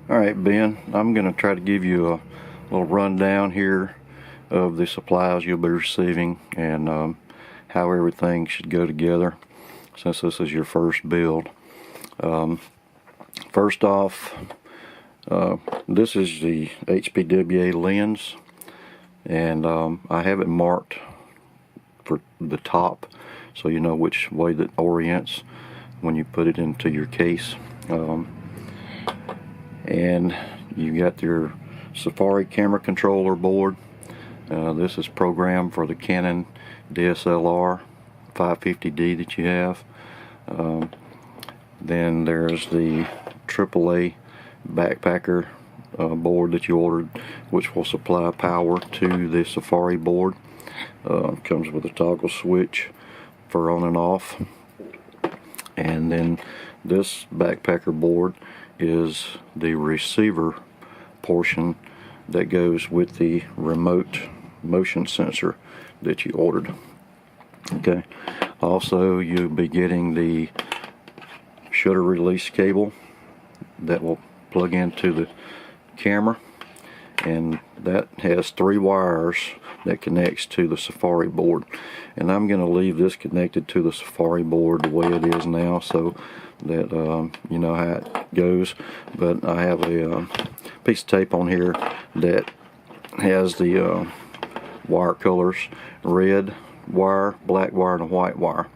Alright, Ben, I'm going to try to give you a little rundown here of the supplies you'll be receiving and how everything should go together since this is your first build. First off, this is the HPWA lens, and I have it marked for the top so you know which way that orients when you put it into your case. And you got your Safari camera controller board. This is programmed for the Canon DSLR 550D that you have. Then there's the AAA Backpacker board that you ordered, which will supply power to the Safari board. Comes with a toggle switch for on and off. And then this Backpacker board is the receiver portion that goes with the remote motion sensor that you ordered. Okay. Also, you'll be getting the shutter release cable that will plug into the camera, and that has 3 wires that connects to the Safari board. And I'm going to leave this connected to the Safari board the way it is now, so that you know how it goes. But I have a piece of tape on here that has the wire colors: red wire, black wire, and a white wire.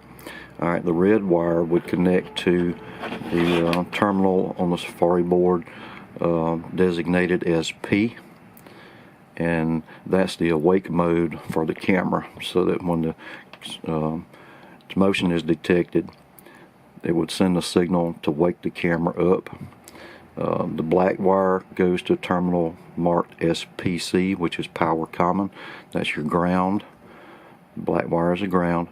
Alright, the red wire would connect to the terminal on the Safari board designated as P, and that's the awake mode for the camera, so that when the motion is detected, it would send a signal to wake the camera up. The black wire goes to a terminal marked as PC, which is power common. That's your ground. Black wire is a ground.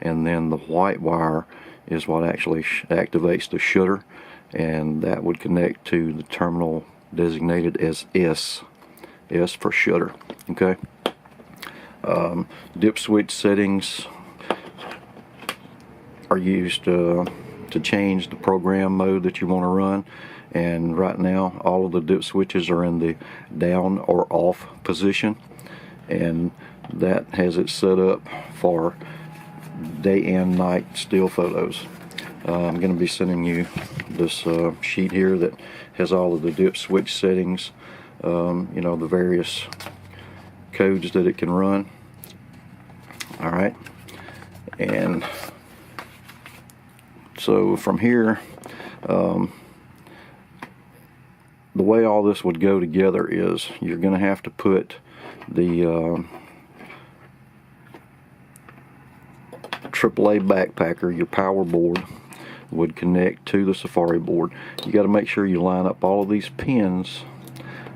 And then the white wire is what actually activates the shutter, and that would connect to the terminal designated as S. S for shutter. Okay. Dip switch settings are used to change the program mode that you want to run, and right now all of the dip switches are in the down or off position, and that has it set up for day and night still photos. I'm going to be sending you this sheet here that has all of the dip switch settings, you know, the various codes that it can run. Alright, and so from here, the way all this would go together is you're going to have to put the AAA Backpacker, your power board, would connect to the Safari board. You got to make sure you line up all of these pins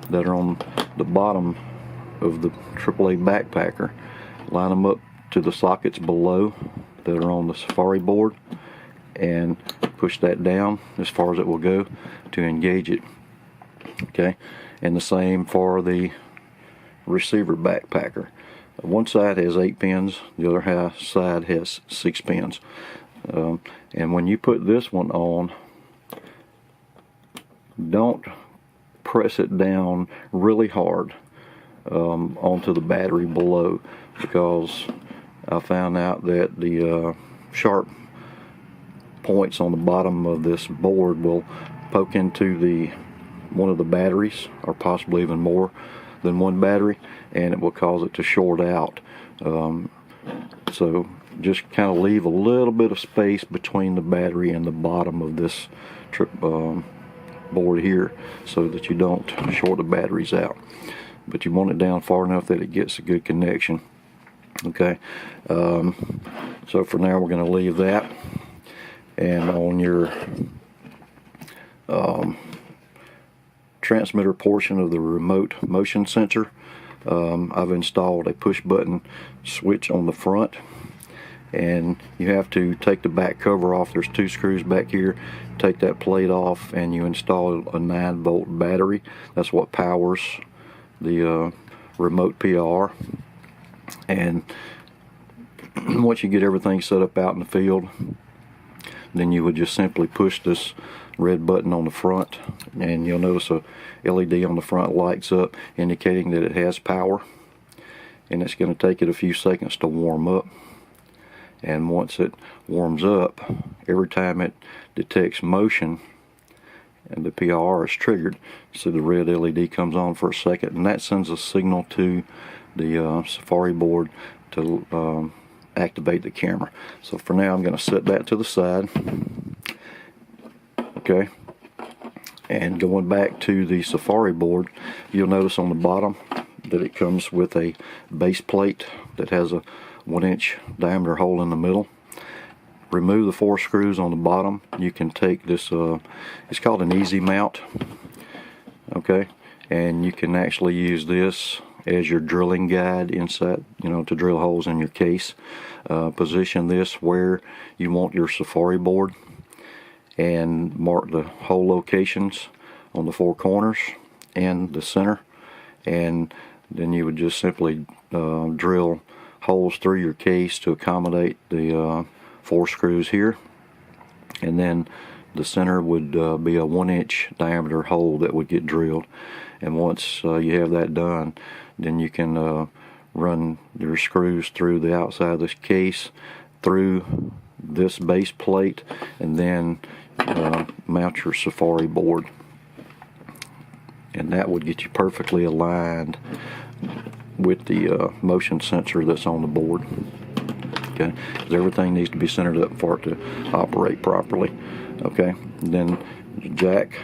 that are on the bottom of the AAA Backpacker. Line them up to the sockets below that are on the Safari board, and push that down as far as it will go to engage it. Okay, and the same for the receiver Backpacker. One side has 8 pins, the other side has 6 pins. And when you put this one on, don't press it down really hard onto the battery below, because I found out that the sharp points on the bottom of this board will poke into one of the batteries, or possibly even more than one battery, and it will cause it to short out. So just kind of leave a little bit of space between the battery and the bottom of this board here, so that you don't short the batteries out. But you want it down far enough that it gets a good connection. Okay, so for now we're going to leave that. And on your transmitter portion of the remote motion sensor, I've installed a push button switch on the front, and you have to take the back cover off. There's 2 screws back here. Take that plate off, and you install a 9-volt battery. That's what powers the remote PR. And once you get everything set up out in the field, then you would just simply push this red button on the front, and you'll notice a LED on the front lights up indicating that it has power, and it's going to take it a few seconds to warm up. And once it warms up, every time it detects motion and the PIR is triggered, so the red LED comes on for a second, and that sends a signal to the Safari board to activate the camera. So for now I'm going to set that to the side. Okay, and going back to the Safari board, you'll notice on the bottom that it comes with a base plate that has a 1-inch diameter hole in the middle. Remove the 4 screws on the bottom. You can take this, it's called an easy mount, okay, and you can actually use this as your drilling guide inside, to drill holes in your case. Position this where you want your Safari board and mark the hole locations on the 4 corners and the center, and then you would just simply drill holes through your case to accommodate the 4 screws here, and then the center would be a 1-inch diameter hole that would get drilled. And once you have that done, then you can run your screws through the outside of this case, through this base plate, and then mount your Safari board, and that would get you perfectly aligned with the motion sensor that's on the board. Okay, because everything needs to be centered up for it to operate properly. Okay, and then the jack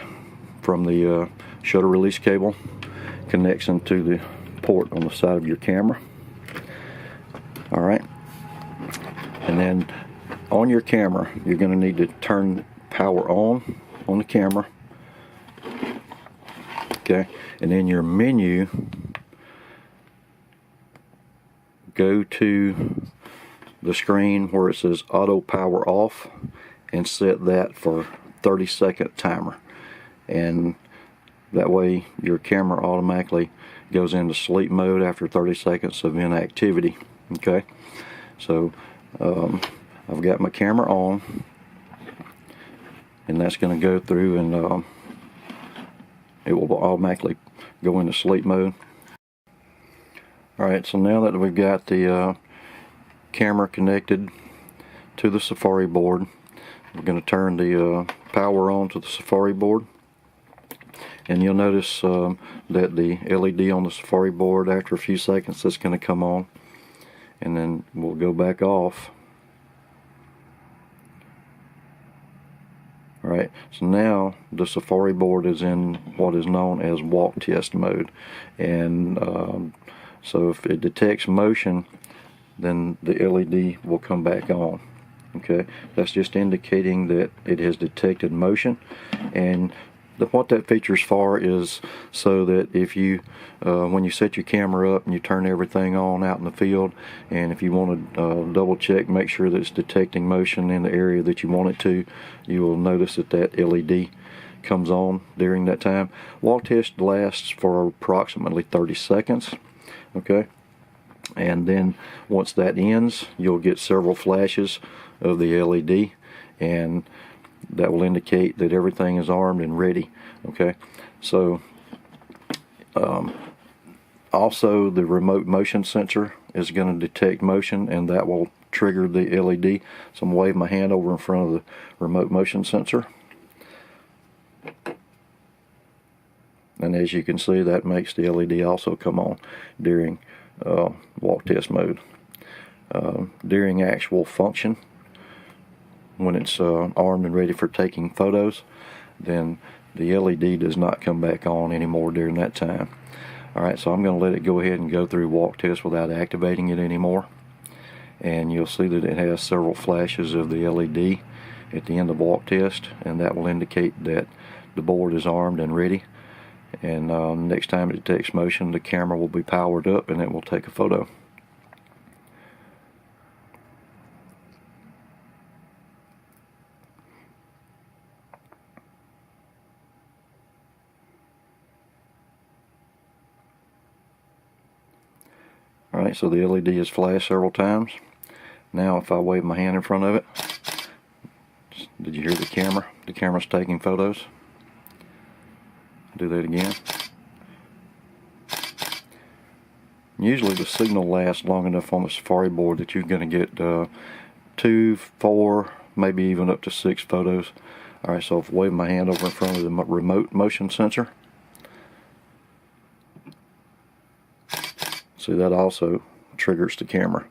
from the shutter release cable connects into the port on the side of your camera. Alright, and then on your camera you're going to need to turn power on the camera. Okay, and in your menu, go to the screen where it says auto power off and set that for 30-second timer, and that way your camera automatically goes into sleep mode after 30 seconds of inactivity. Okay, so I've got my camera on, and that's going to go through, and it will automatically go into sleep mode. Alright, so now that we've got the camera connected to the Safari board, we're going to turn the power on to the Safari board, and you'll notice that the LED on the Safari board, after a few seconds, it's going to come on, and then we'll go back off. Alright, so now the Safari board is in what is known as walk test mode, and so if it detects motion, then the LED will come back on. Okay, that's just indicating that it has detected motion, and what that feature's for is so that if you when you set your camera up and you turn everything on out in the field, and if you want to double check, make sure that it's detecting motion in the area that you want it to, you will notice that that LED comes on during that time. Walk test lasts for approximately 30 seconds. Okay, and then once that ends, you'll get several flashes of the LED, and that will indicate that everything is armed and ready. Okay, so also the remote motion sensor is going to detect motion, and that will trigger the LED. So I'm going to wave my hand over in front of the remote motion sensor, and as you can see, that makes the LED also come on during walk test mode. During actual function, when it's armed and ready for taking photos, then the LED does not come back on anymore during that time. Alright, so I'm going to let it go ahead and go through walk test without activating it anymore, and you'll see that it has several flashes of the LED at the end of walk test, and that will indicate that the board is armed and ready. And next time it detects motion, the camera will be powered up and it will take a photo. Alright, so the LED has flashed several times. Now if I wave my hand in front of it, Did you hear the camera? The camera's taking photos. Do that again. Usually the signal lasts long enough on the Safari board that you're going to get 2, 4, maybe even up to 6 photos. Alright, so if I wave my hand over in front of the remote motion sensor, see, that also triggers the camera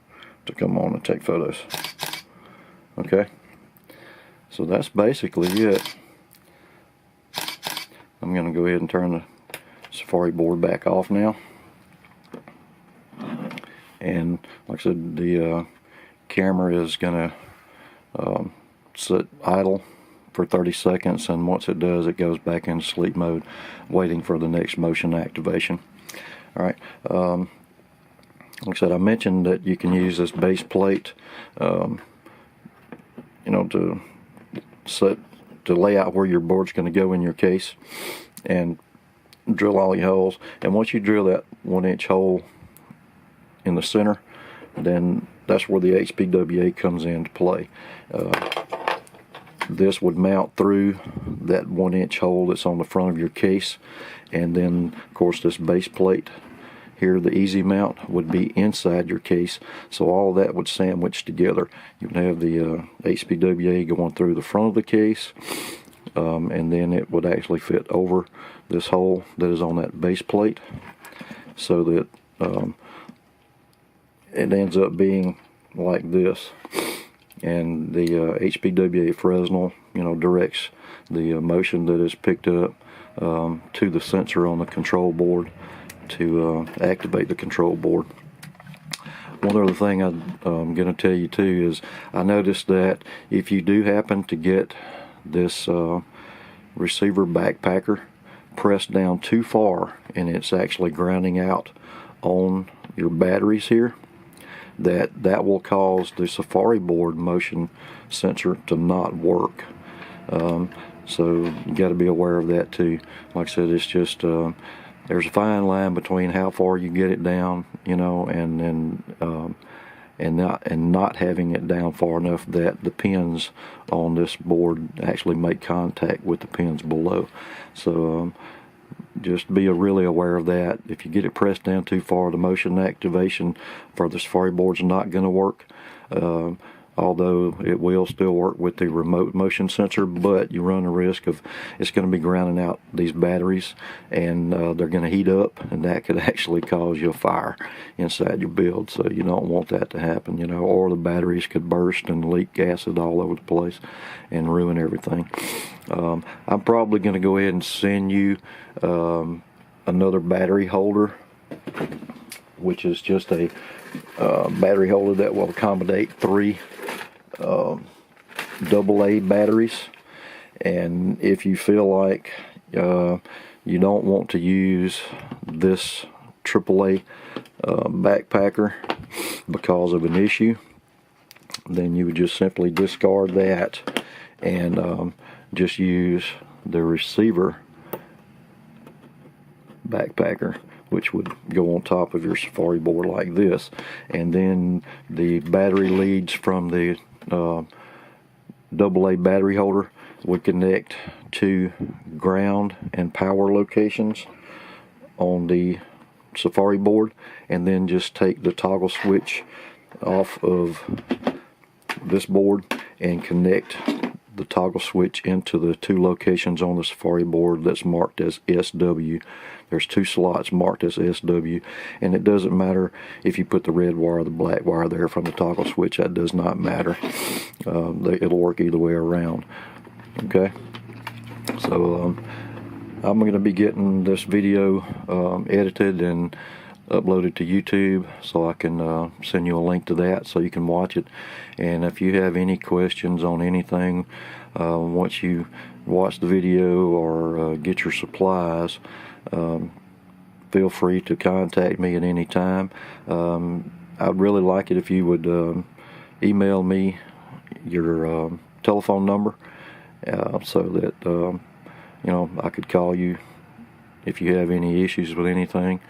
to come on and take photos. Okay, so that's basically it. I'm going to go ahead and turn the Safari board back off now. And like I said, the camera is going to sit idle for 30 seconds, and once it does, it goes back into sleep mode, waiting for the next motion activation. Alright, like I said, I mentioned that you can use this base plate, you know, to lay out where your board's going to go in your case, and drill all your holes. And once you drill that 1-inch hole in the center, then that's where the HPWA comes into play. This would mount through that 1-inch hole that's on the front of your case, and then of course this base plate here, the easy mount, would be inside your case, so all of that would sandwich together. You would have the HPWA going through the front of the case, and then it would actually fit over this hole that is on that base plate, so that it ends up being like this. And the HPWA Fresnel, you know, directs the motion that is picked up to the sensor on the control board to activate the control board. One other thing I'm going to tell you too is I noticed that if you do happen to get this receiver backpacker pressed down too far and it's actually grounding out on your batteries here, that will cause the Safari board motion sensor to not work. So you got to be aware of that too. Like I said, it's just there's a fine line between how far you get it down, you know, and not having it down far enough that the pins on this board actually make contact with the pins below. So just be really aware of that. If you get it pressed down too far, the motion activation for the Safari board is not going to work. Although it will still work with the remote motion sensor, but you run the risk of it's going to be grounding out these batteries, and they're going to heat up, and that could actually cause you a fire inside your build. So you don't want that to happen, you know, or the batteries could burst and leak acid all over the place and ruin everything. I'm probably going to go ahead and send you another battery holder, which is just a battery holder that will accommodate 3 AAA batteries. And if you feel like you don't want to use this AAA backpacker because of an issue, then you would just simply discard that and just use the receiver backpacker, which would go on top of your Safari board like this. And then the battery leads from the AA battery holder would connect to ground and power locations on the Safari board, and then just take the toggle switch off of this board and connect the toggle switch into the 2 locations on the Safari board that's marked as SW. There's 2 slots marked as SW, and it doesn't matter if you put the red wire or the black wire there from the toggle switch. That does not matter. It'll work either way around. Okay, so I'm going to be getting this video edited and uploaded to YouTube, so I can send you a link to that so you can watch it. And if you have any questions on anything once you watch the video or get your supplies, feel free to contact me at any time. I'd really like it if you would email me your telephone number so that you know, I could call you if you have any issues with anything.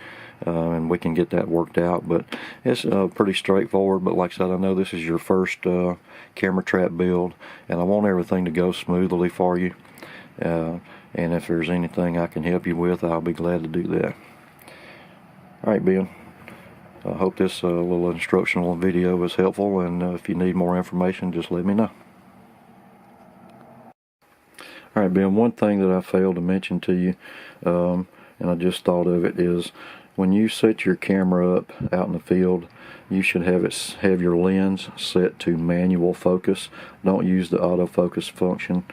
and we can get that worked out. But it's pretty straightforward. But like I said, I know this is your first camera trap build, and I want everything to go smoothly for you. And if there's anything I can help you with, I'll be glad to do that. Alright, Ben, I hope this little instructional video was helpful, and if you need more information, just let me know. Alright, Ben, one thing that I failed to mention to you, and I just thought of it, is when you set your camera up out in the field, you should have your lens set to manual focus. Don't use the autofocus function.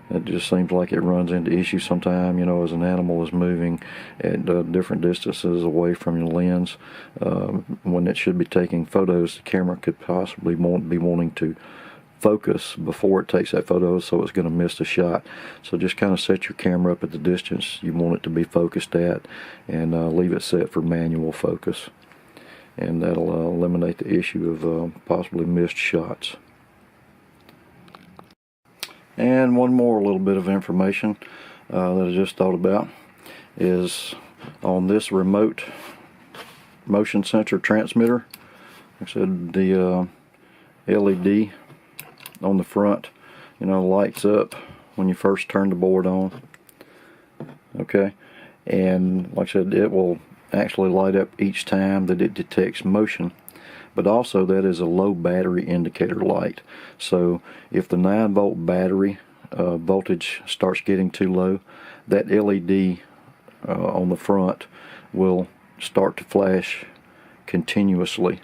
It just seems like it runs into issues sometimes, you know, as an animal is moving at different distances away from your lens. When it should be taking photos, the camera could possibly be wanting to focus before it takes that photo, so it's going to miss the shot. So just kind of set your camera up at the distance you want it to be focused at, and leave it set for manual focus. And that'll eliminate the issue of possibly missed shots. And one more little bit of information that I just thought about is on this remote motion sensor transmitter. Like I said, the LED on the front, you know, lights up when you first turn the board on. Okay, and like I said, it will actually light up each time that it detects motion. But also, that is a low battery indicator light. So if the 9-volt battery voltage starts getting too low, that LED on the front will start to flash continuously.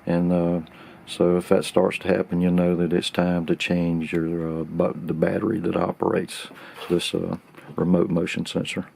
And so if that starts to happen, you know that it's time to change the battery that operates this remote motion sensor.